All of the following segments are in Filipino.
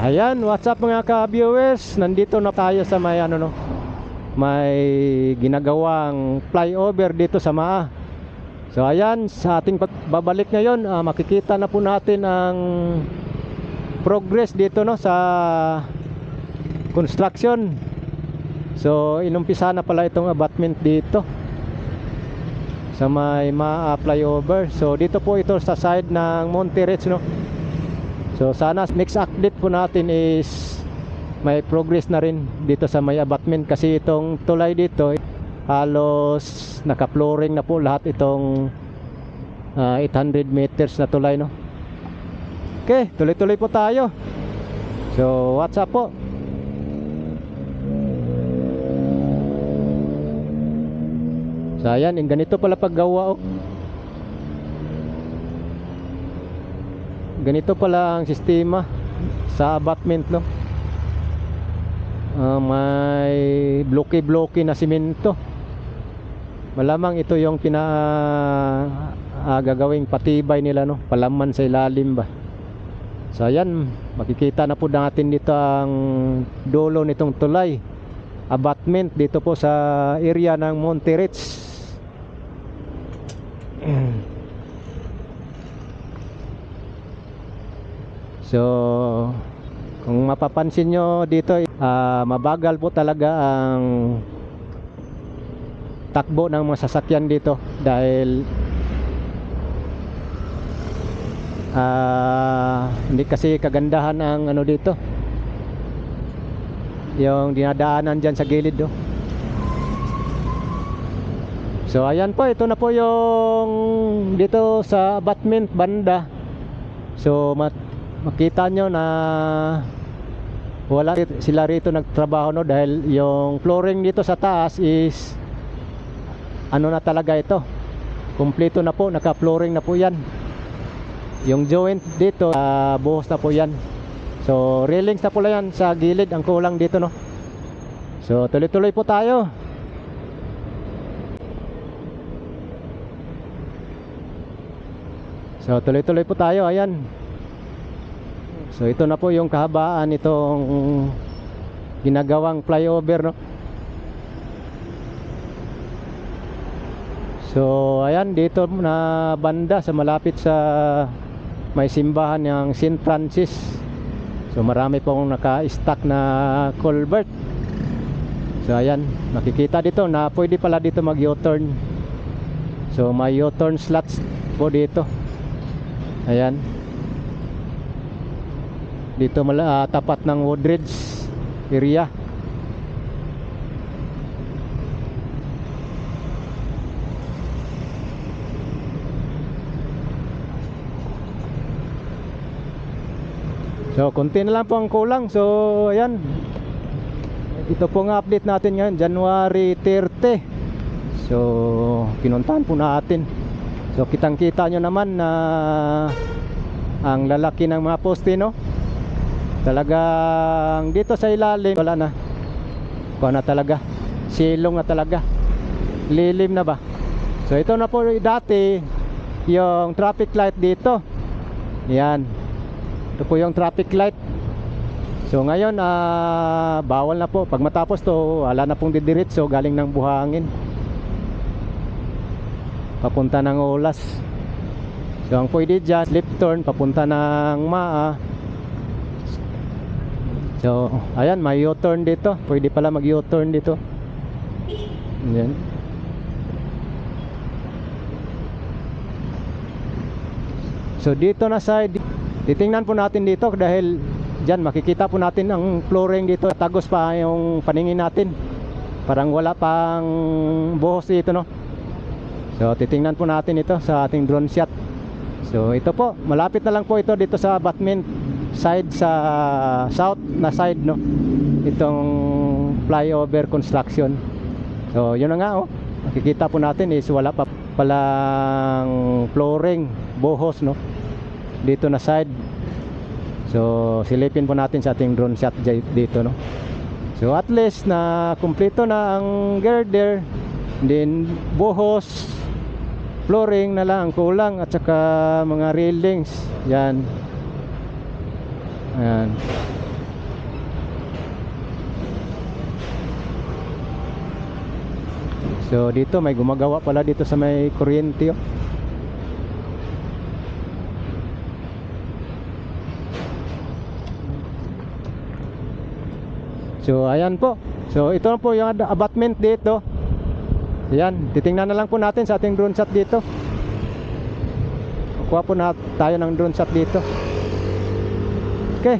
Ayan, what's up mga ka-viewers? Nandito na tayo sa may may ginagawang flyover dito sa MAA. So ayan, sa ating pagbabalik ngayon, makikita na po natin ang progress dito sa construction. So inumpisa na pala itong abutment dito sa may MAA flyover. So dito po ito sa side ng Monte Ridge, So sana next update po natin is may progress na rin dito sa may abutment, kasi itong tulay dito halos naka-flooring na po lahat itong 800 meters na tulay, Okay, tuloy-tuloy po tayo. So what's up po? So ayan, ganito pala paggawa, Ganito pala ang sistema sa abutment, may bloke-bloke na simento. Malamang ito yung gagawing patibay nila, palaman sa ilalim ba. So ayan, makikita na po natin dito ang dulo nitong tulay abutment dito po sa area ng Monte Ridge. So kung mapapansin nyo dito, mabagal po talaga ang takbo ng mga sasakyan dito dahil hindi kasi kagandahan ang dito, yung dinadaanan dyan sa gilid, So ayan po, ito na po yung dito sa abutment banda. So makita nyo na wala sila rito nagtrabaho, dahil yung flooring dito sa taas is na talaga ito, kumpleto na po, naka-flooring na po yan. Yung joint dito buhos na po yan. So railings na po yan sa gilid ang kulang dito, So tuloy-tuloy po tayo. So tuloy-tuloy po tayo, ayan. So ito na po yung kahabaan itong ginagawang flyover, So ayan, dito na banda sa malapit sa may simbahan ng St. Francis. So marami pong naka-stack na culvert. So ayan, makikita dito na pwede pala dito mag U-turn. So may U-turn slots po dito. Ayan, dito tapat ng Woodridge area. So konti na lang po ang kulang. So ayan, ito po ang update natin ngayon, January 30. So pinuntahan po natin. So kitang kita nyo naman na ang lalaki ng mga poste, Talagang dito sa ilalim wala na, na talaga, silong na talaga, lilim na ba. So ito na po dati yung traffic light dito. Yan, ito po yung traffic light. So ngayon bawal na po, pag matapos to wala na pong didiretso galing ng buhangin papunta ng Olas. So ang pwede dyan, left turn papunta ng MAA. So ayan, may U-turn dito, pwede pala mag U-turn dito. Ayan. So dito na side, titingnan po natin dito dahil dyan makikita po natin ang flooring dito, tagos pa yung paningin natin, parang wala pang buhos dito, So titingnan po natin ito sa ating drone shot. So ito po, malapit na lang po ito dito sa abutment side, sa south na side, itong flyover construction. So yun na nga, makikita po natin is wala pa palang flooring, buhos, dito na side. So silipin po natin sa ating drone shot dito, So at least na kumpleto na ang girder, then buhos, flooring na lang ang kulang, at saka mga railings. Yan. Ayan. So dito may gumagawa pala dito sa may kuryente oh. So ayan po. So ito na po yung abutment dito. Ayan, titingnan na lang po natin sa ating drone shot dito. Kuha po na tayo ng drone shot dito. Okay.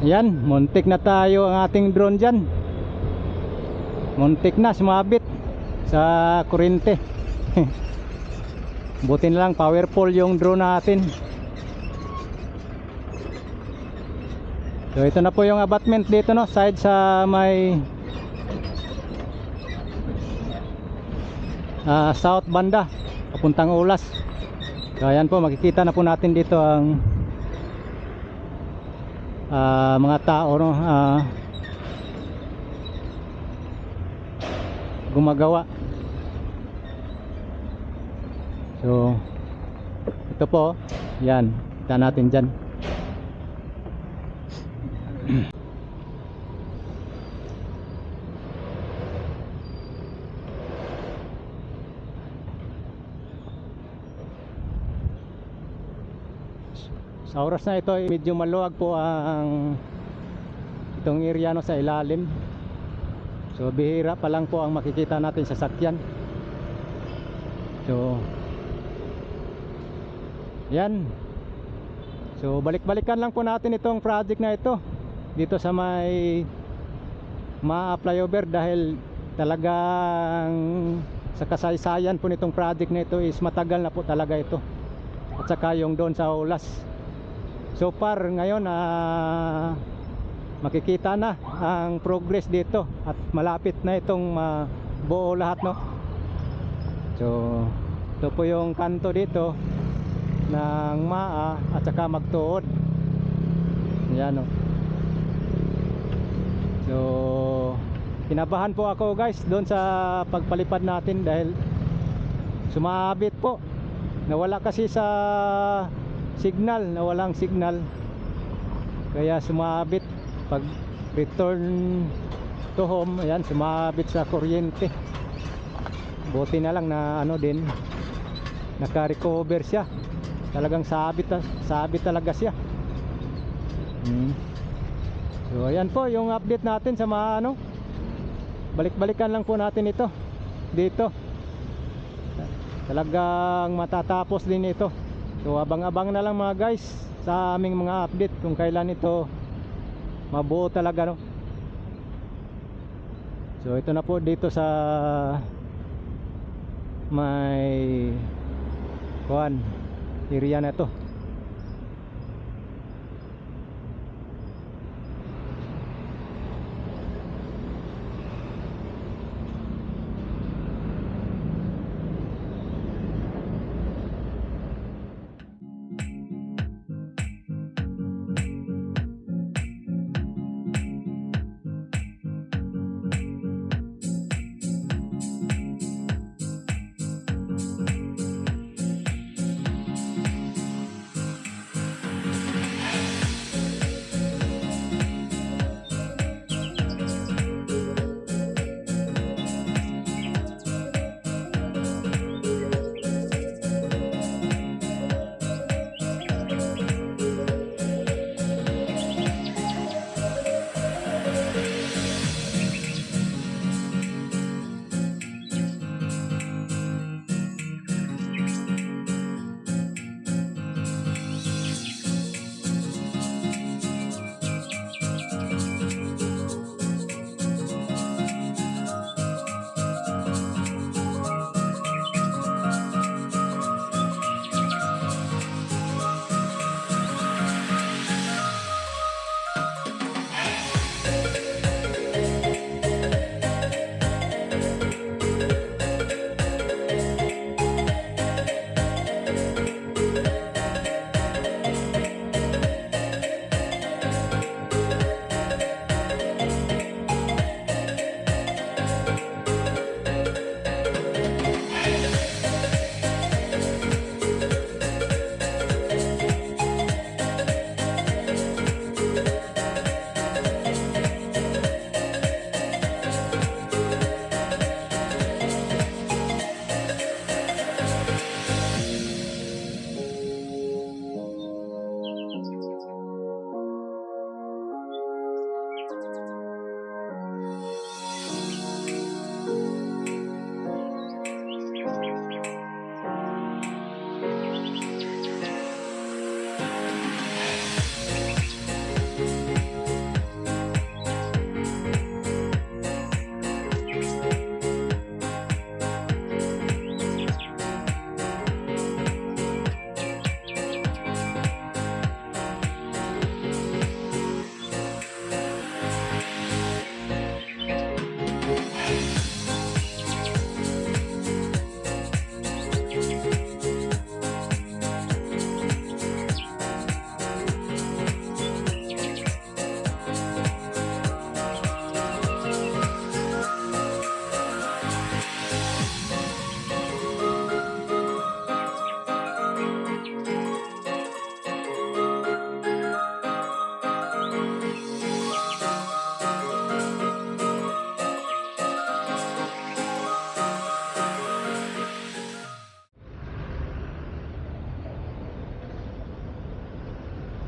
Ayan, muntik na tayo ang ating drone dyan. Muntik na sumabit sa kuryente. Buti na lang powerful yung drone natin. So ito na po yung abutment dito no, side sa may south banda papuntang Ulas. So ayan po, makikita na po natin dito ang mga tao no, gumagawa. So ito po, yan, kita natin dyan. Sa oras na ito ay medyo maluwag po ang itong area no, sa ilalim. So bihira pa lang po ang makikita natin sa sakyan. So yan. So balik-balikan lang po natin itong project na ito dito sa may MAA flyover, dahil talagang sa kasaysayan po nitong project na ito is matagal na po talaga ito. At saka yung doon sa Ulas. So far ngayon makikita na ang progress dito at malapit na itong buo lahat no. So ito po yung kanto dito ng MAA at saka magtuod. Yan no. So kinabahan po ako guys doon sa pagpalipad natin dahil sumabit po, nawala kasi sa signal, nawalang signal kaya sumabit. Pag return to home, ayan, sumabit sa kuryente. Buti na lang na ano din, naka-recover siya. Talagang sabit talaga siya. So ayan po yung update natin sa mga ano, balik-balikan lang po natin ito dito. Talagang matatapos din ito. So abang-abang na lang mga guys sa aming mga update kung kailan ito mabuo talaga, no? So ito na po dito sa may kuan area na to.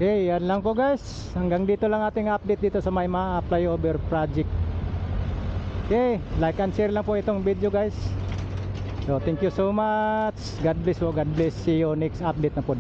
Okay, yan lang po guys. Hanggang dito lang ating update dito sa Mayma Flyover Project. Okay, like and share lang po itong video guys. So thank you so much. God bless po, God bless. See you next update na po.